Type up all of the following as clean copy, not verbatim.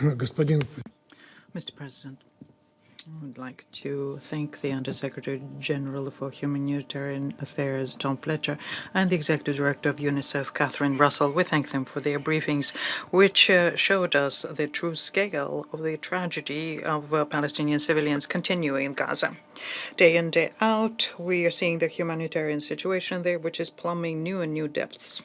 господин. Mr. President, I would like to thank the Undersecretary General for Humanitarian Affairs, Tom Fletcher, and the Executive Director of UNICEF, Catherine Russell. We thank them for their briefings, which showed us the true scale of the tragedy of Palestinian civilians continuing in Gaza. Day in, day out, we are seeing the humanitarian situation there, which is plumbing new and new depths.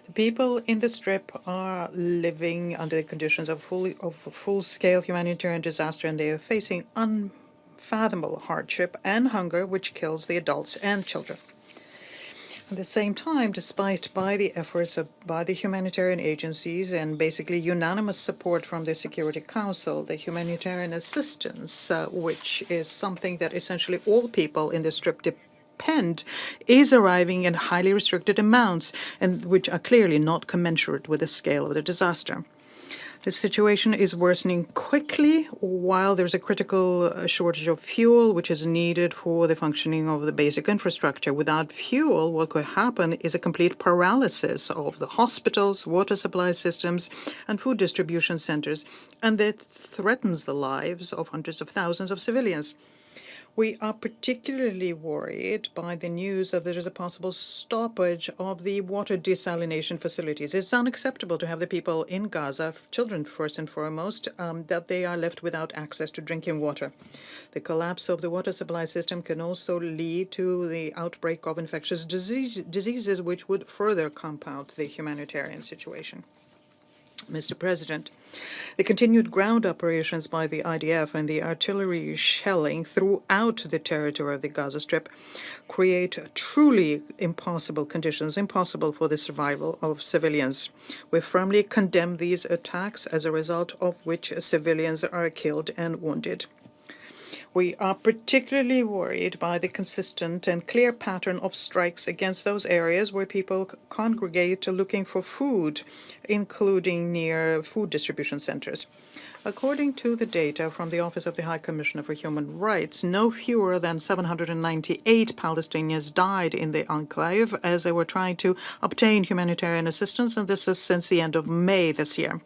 The people in the Strip are living under the conditions of full-scale humanitarian disaster, and they are facing unfathomable hardship and hunger, which kills the adults and children. At the same time, despite the efforts by the humanitarian agencies and basically unanimous support from the Security Council, the humanitarian assistance, which is something that essentially all people in the Strip depend, is arriving in highly restricted amounts, and which are clearly not commensurate with the scale of the disaster. The situation is worsening quickly while there's a critical shortage of fuel, which is needed for the functioning of the basic infrastructure. Without fuel, what could happen is a complete paralysis of the hospitals, water supply systems, and food distribution centers, and that threatens the lives of hundreds of thousands of civilians. We are particularly worried by the news that there is a possible stoppage of the water desalination facilities. It's unacceptable to have the people in Gaza, children first and foremost, that they are left without access to drinking water. The collapse of the water supply system can also lead to the outbreak of infectious diseases, which would further compound the humanitarian situation. Mr. President, the continued ground operations by the IDF and the artillery shelling throughout the territory of the Gaza Strip create truly impossible conditions, impossible for the survival of civilians. We firmly condemn these attacks, as a result of which civilians are killed and wounded. We are particularly worried by the consistent and clear pattern of strikes against those areas where people congregate looking for food, including near food distribution centers. According to the data from the Office of the High Commissioner for Human Rights, no fewer than 798 Palestinians died in the enclave as they were trying to obtain humanitarian assistance, and this is since the end of May this year.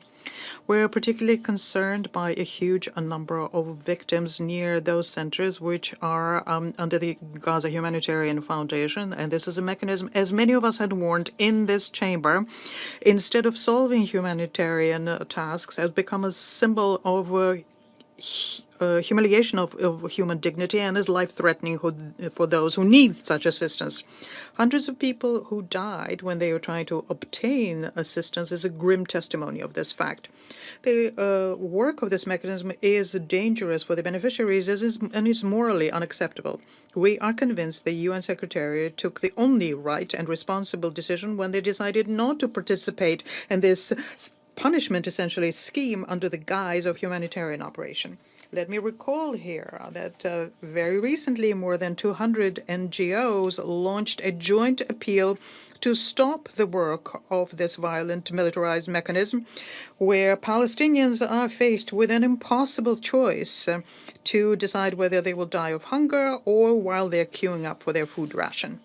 We're particularly concerned by a huge number of victims near those centers which are under the Gaza Humanitarian Foundation, and this is a mechanism, as many of us had warned in this chamber, instead of solving humanitarian tasks, has become a symbol of humiliation of human dignity and is life-threatening for those who need such assistance. Hundreds of people who died when they were trying to obtain assistance is a grim testimony of this fact. The work of this mechanism is dangerous for the beneficiaries and is morally unacceptable. We are convinced the UN Secretariat took the only right and responsible decision when they decided not to participate in this punishment, essentially, scheme under the guise of humanitarian operation. Let me recall here that very recently more than 200 NGOs launched a joint appeal to stop the work of this violent militarized mechanism, where Palestinians are faced with an impossible choice to decide whether they will die of hunger or while they're queuing up for their food ration.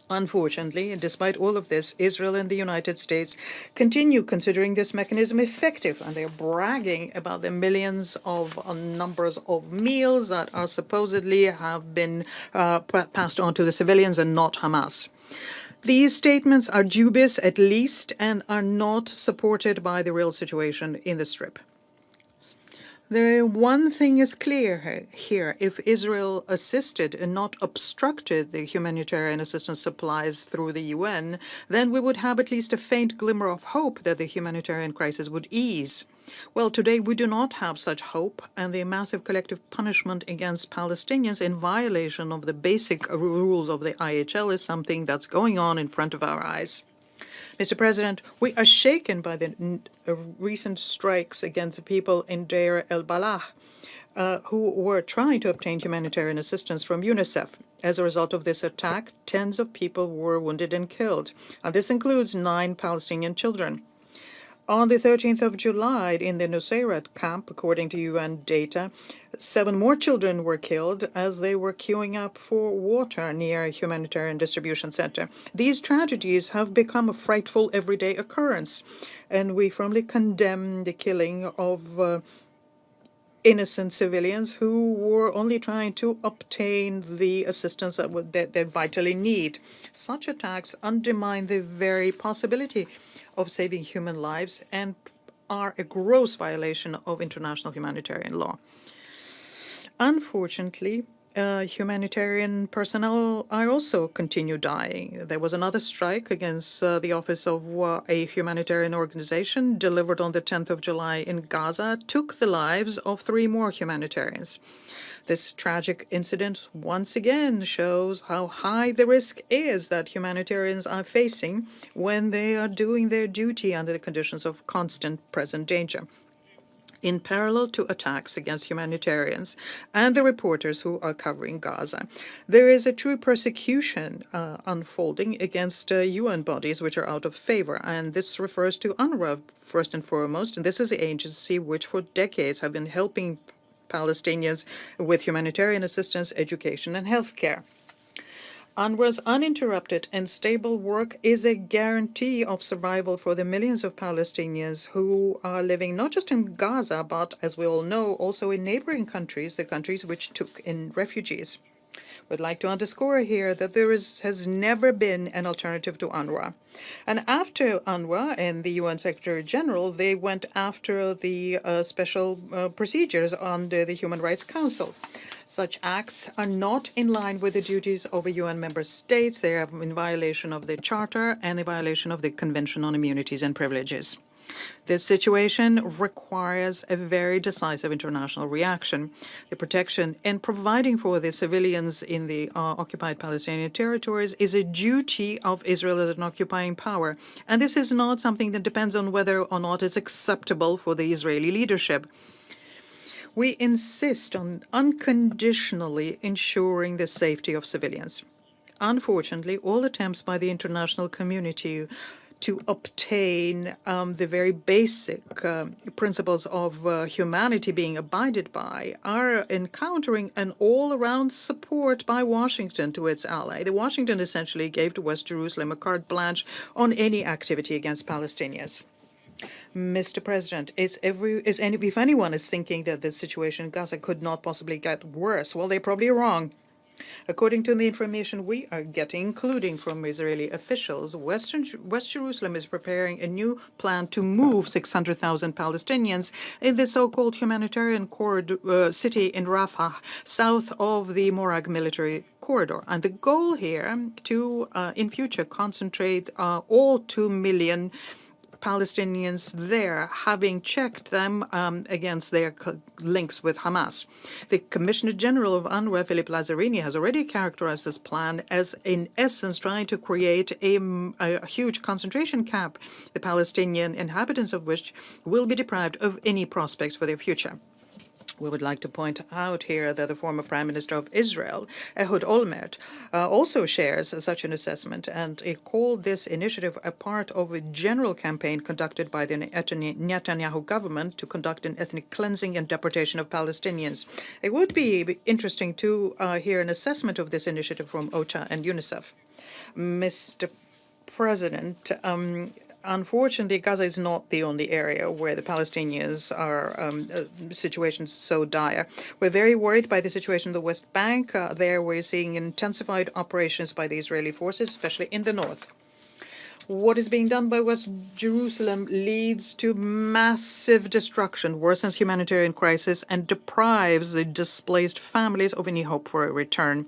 Unfortunately, despite all of this, Israel and the United States continue considering this mechanism effective, and they're bragging about the millions of numbers of meals that are supposedly have been passed on to the civilians and not Hamas. These statements are dubious at least and are not supported by the real situation in the Strip. One thing is clear here. If Israel assisted and not obstructed the humanitarian assistance supplies through the UN, then we would have at least a faint glimmer of hope that the humanitarian crisis would ease. Well, today we do not have such hope, and the massive collective punishment against Palestinians in violation of the basic rules of the IHL is something that's going on in front of our eyes. Mr. President, we are shaken by the recent strikes against the people in Deir el-Balah who were trying to obtain humanitarian assistance from UNICEF. As a result of this attack, tens of people were wounded and killed, and this includes 9 Palestinian children. On the 13th of July, in the Nusayrat camp, according to UN data, 7 more children were killed as they were queuing up for water near a humanitarian distribution center. These tragedies have become a frightful everyday occurrence, and we firmly condemn the killing of innocent civilians who were only trying to obtain the assistance that they vitally need. Such attacks undermine the very possibility of saving human lives and are a gross violation of international humanitarian law. Unfortunately, humanitarian personnel are also continue dying. There was another strike against the office of a humanitarian organization delivered on the 10th of July in Gaza, took the lives of 3 more humanitarians. This tragic incident once again shows how high the risk is that humanitarians are facing when they are doing their duty under the conditions of constant present danger. In parallel to attacks against humanitarians and the reporters who are covering Gaza, there is a true persecution unfolding against UN bodies which are out of favor, and this refers to UNRWA first and foremost, and this is the agency which for decades have been helping Palestinians with humanitarian assistance, education, and healthcare. UNRWA's uninterrupted and stable work is a guarantee of survival for the millions of Palestinians who are living not just in Gaza, but, as we all know, also in neighboring countries, the countries which took in refugees. Would like to underscore here that there has never been an alternative to UNRWA. And after UNRWA and the UN Secretary General, they went after the special procedures under the Human Rights Council. Such acts are not in line with the duties of a UN member states. They are in violation of the Charter and in violation of the Convention on Immunities and Privileges. This situation requires a very decisive international reaction. The protection and providing for the civilians in the occupied Palestinian territories is a duty of Israel as an occupying power. And this is not something that depends on whether or not it's acceptable for the Israeli leadership. We insist on unconditionally ensuring the safety of civilians. Unfortunately, all attempts by the international community to obtain the very basic principles of humanity being abided by are encountering an all-around support by Washington to its ally. The Washington essentially gave to West Jerusalem a carte blanche on any activity against Palestinians. Mr. President, if anyone is thinking that the situation in Gaza could not possibly get worse, well, they're probably wrong. According to the information we are getting, including from Israeli officials, West Jerusalem is preparing a new plan to move 600,000 Palestinians in the so-called humanitarian city in Rafah, south of the Morag military corridor. And the goal here to, in future, concentrate all 2 million Palestinians there, having checked them against their links with Hamas. The Commissioner General of UNRWA, Philip Lazzarini, has already characterized this plan as, in essence, trying to create a huge concentration camp, the Palestinian inhabitants of which will be deprived of any prospects for their future. We would like to point out here that the former Prime Minister of Israel, Ehud Olmert, also shares such an assessment, and he called this initiative a part of a general campaign conducted by the Netanyahu government to conduct an ethnic cleansing and deportation of Palestinians. It would be interesting to hear an assessment of this initiative from OCHA and UNICEF. Mr. President, unfortunately, Gaza is not the only area where the Palestinians are situations so dire. We're very worried by the situation in the West Bank. There we're seeing intensified operations by the Israeli forces, especially in the north. What is being done by West Jerusalem leads to massive destruction, worsens humanitarian crisis, and deprives the displaced families of any hope for a return.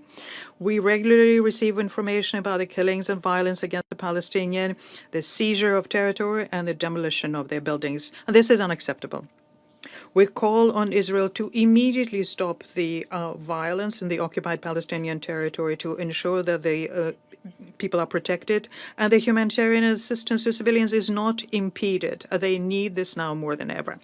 We regularly receive information about the killings and violence against the Palestinian, the seizure of territory, and the demolition of their buildings. And this is unacceptable. We call on Israel to immediately stop the violence in the occupied Palestinian territory to ensure that the people are protected and the humanitarian assistance to civilians is not impeded. They need this now more than ever.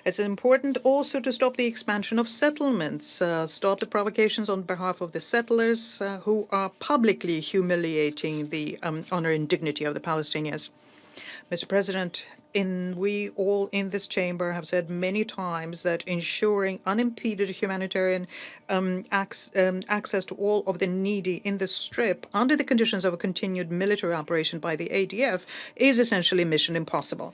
It's important also to stop the expansion of settlements, stop the provocations on behalf of the settlers who are publicly humiliating the honor and dignity of the Palestinians. Mr. President, we all in this chamber have said many times that ensuring unimpeded humanitarian access to all of the needy in the Strip under the conditions of a continued military operation by the ADF is essentially mission impossible.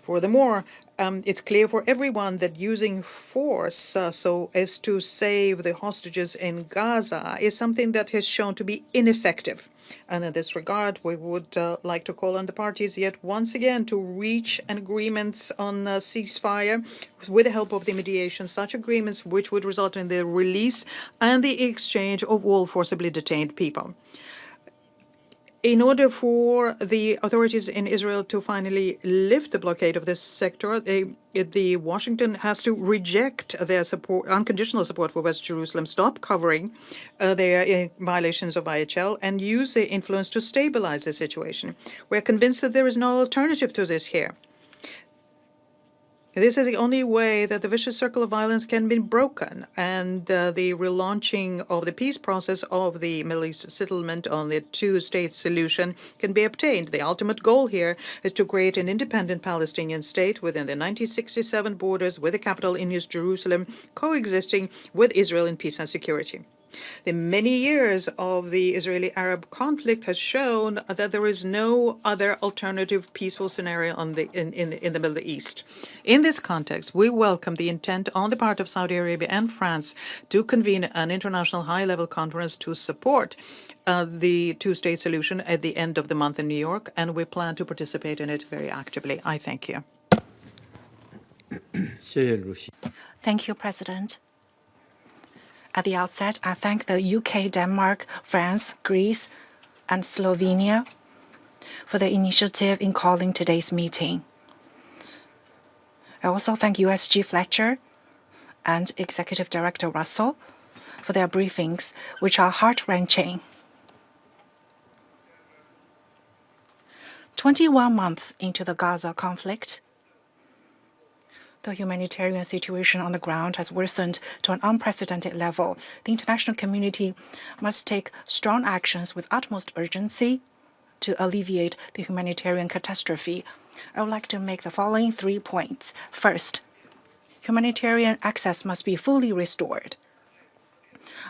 Furthermore, it's clear for everyone that using force so as to save the hostages in Gaza is something that has shown to be ineffective. And in this regard, we would like to call on the parties yet once again to reach an agreement on a ceasefire with the help of the mediation, such agreements which would result in the release and the exchange of all forcibly detained people. In order for the authorities in Israel to finally lift the blockade of this sector, the Washington has to reject their unconditional support for West Jerusalem, stop covering their violations of IHL, and use their influence to stabilize the situation. We're convinced that there is no alternative to this here. This is the only way that the vicious circle of violence can be broken, and the relaunching of the peace process of the Middle East settlement on the two-state solution can be obtained. The ultimate goal here is to create an independent Palestinian state within the 1967 borders with the capital in East Jerusalem, coexisting with Israel in peace and security. The many years of the Israeli-Arab conflict has shown that there is no other alternative peaceful scenario in the Middle East. In this context, we welcome the intent on the part of Saudi Arabia and France to convene an international high-level conference to support the two-state solution at the end of the month in New York, and we plan to participate in it very actively. I thank you. Thank you, President. At the outset, I thank the UK, Denmark, France, Greece, and Slovenia for their initiative in calling today's meeting. I also thank USG Fletcher and Executive Director Russell for their briefings, which are heart-wrenching. 21 months into the Gaza conflict, the humanitarian situation on the ground has worsened to an unprecedented level. The international community must take strong actions with utmost urgency to alleviate the humanitarian catastrophe. I would like to make the following 3 points. First, humanitarian access must be fully restored.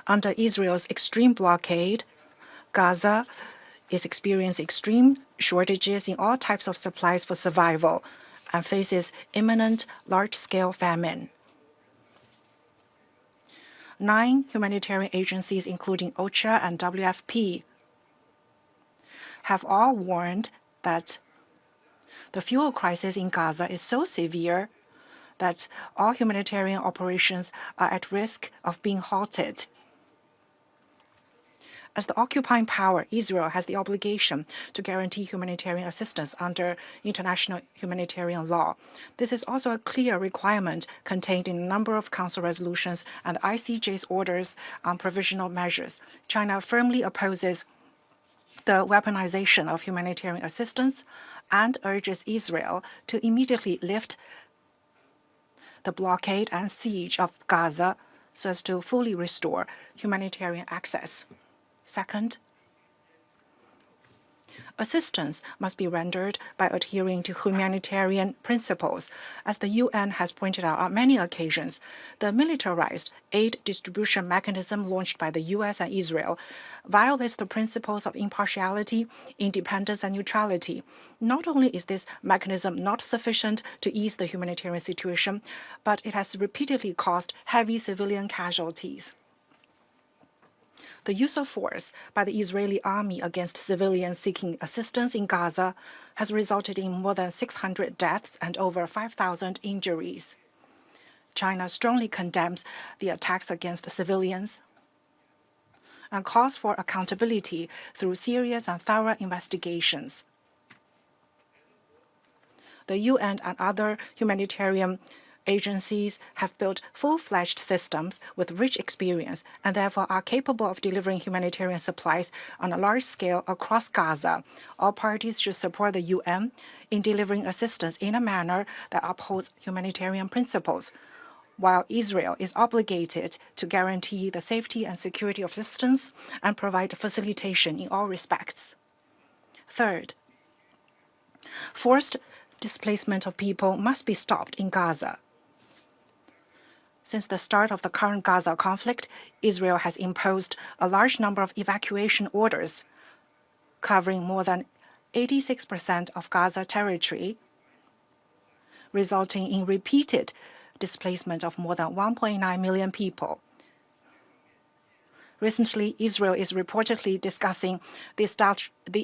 Under Israel's extreme blockade, Gaza is experiencing extreme shortages in all types of supplies for survival and faces imminent large-scale famine. 9 humanitarian agencies, including OCHA and WFP, have all warned that the fuel crisis in Gaza is so severe that all humanitarian operations are at risk of being halted. As the occupying power, Israel has the obligation to guarantee humanitarian assistance under international humanitarian law. This is also a clear requirement contained in a number of Council resolutions and the ICJ's orders on provisional measures. China firmly opposes the weaponization of humanitarian assistance and urges Israel to immediately lift the blockade and siege of Gaza so as to fully restore humanitarian access. Second, assistance must be rendered by adhering to humanitarian principles. As the UN has pointed out on many occasions, the militarized aid distribution mechanism launched by the US and Israel violates the principles of impartiality, independence, and neutrality. Not only is this mechanism not sufficient to ease the humanitarian situation, but it has repeatedly caused heavy civilian casualties. The use of force by the Israeli army against civilians seeking assistance in Gaza has resulted in more than 600 deaths and over 5,000 injuries. China strongly condemns the attacks against civilians and calls for accountability through serious and thorough investigations. The UN and other humanitarian agencies have built full-fledged systems with rich experience and therefore are capable of delivering humanitarian supplies on a large scale across Gaza. All parties should support the UN in delivering assistance in a manner that upholds humanitarian principles, while Israel is obligated to guarantee the safety and security of assistance and provide facilitation in all respects. Third, forced displacement of people must be stopped in Gaza. Since the start of the current Gaza conflict, Israel has imposed a large number of evacuation orders, covering more than 86% of Gaza territory, resulting in repeated displacement of more than 1.9 million people. Recently, Israel is reportedly discussing the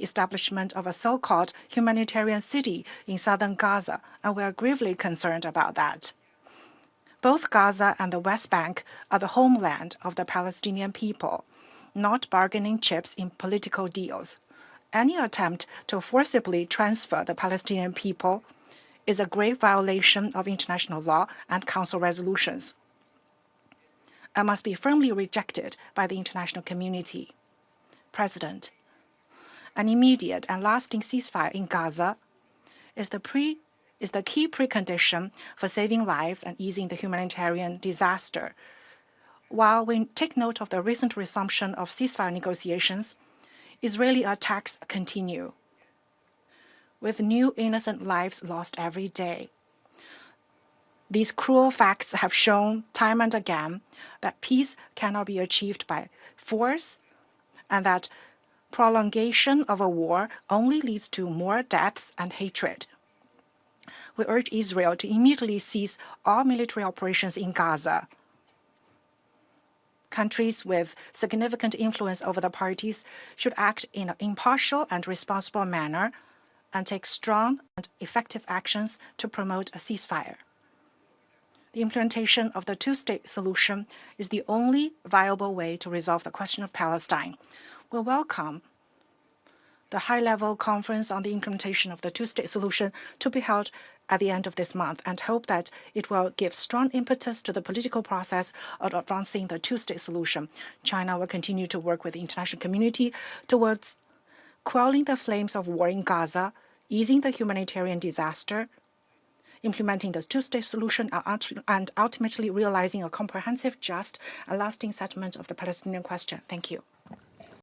establishment of a so-called humanitarian city in southern Gaza, and we are gravely concerned about that. Both Gaza and the West Bank are the homeland of the Palestinian people, not bargaining chips in political deals. Any attempt to forcibly transfer the Palestinian people is a grave violation of international law and Council resolutions, and must be firmly rejected by the international community. President, an immediate and lasting ceasefire in Gaza is the key precondition for saving lives and easing the humanitarian disaster. While we take note of the recent resumption of ceasefire negotiations, Israeli attacks continue, with new innocent lives lost every day. These cruel facts have shown time and again that peace cannot be achieved by force, and that prolongation of a war only leads to more deaths and hatred. We urge Israel to immediately cease all military operations in Gaza. Countries with significant influence over the parties should act in an impartial and responsible manner and take strong and effective actions to promote a ceasefire. The implementation of the two-state solution is the only viable way to resolve the question of Palestine. We welcome the high-level conference on the implementation of the two-state solution to be held at the end of this month, and hope that it will give strong impetus to the political process of advancing the two-state solution. China will continue to work with the international community towards quelling the flames of war in Gaza, easing the humanitarian disaster, implementing the two-state solution, and ultimately realizing a comprehensive, just, and lasting settlement of the Palestinian question. Thank you.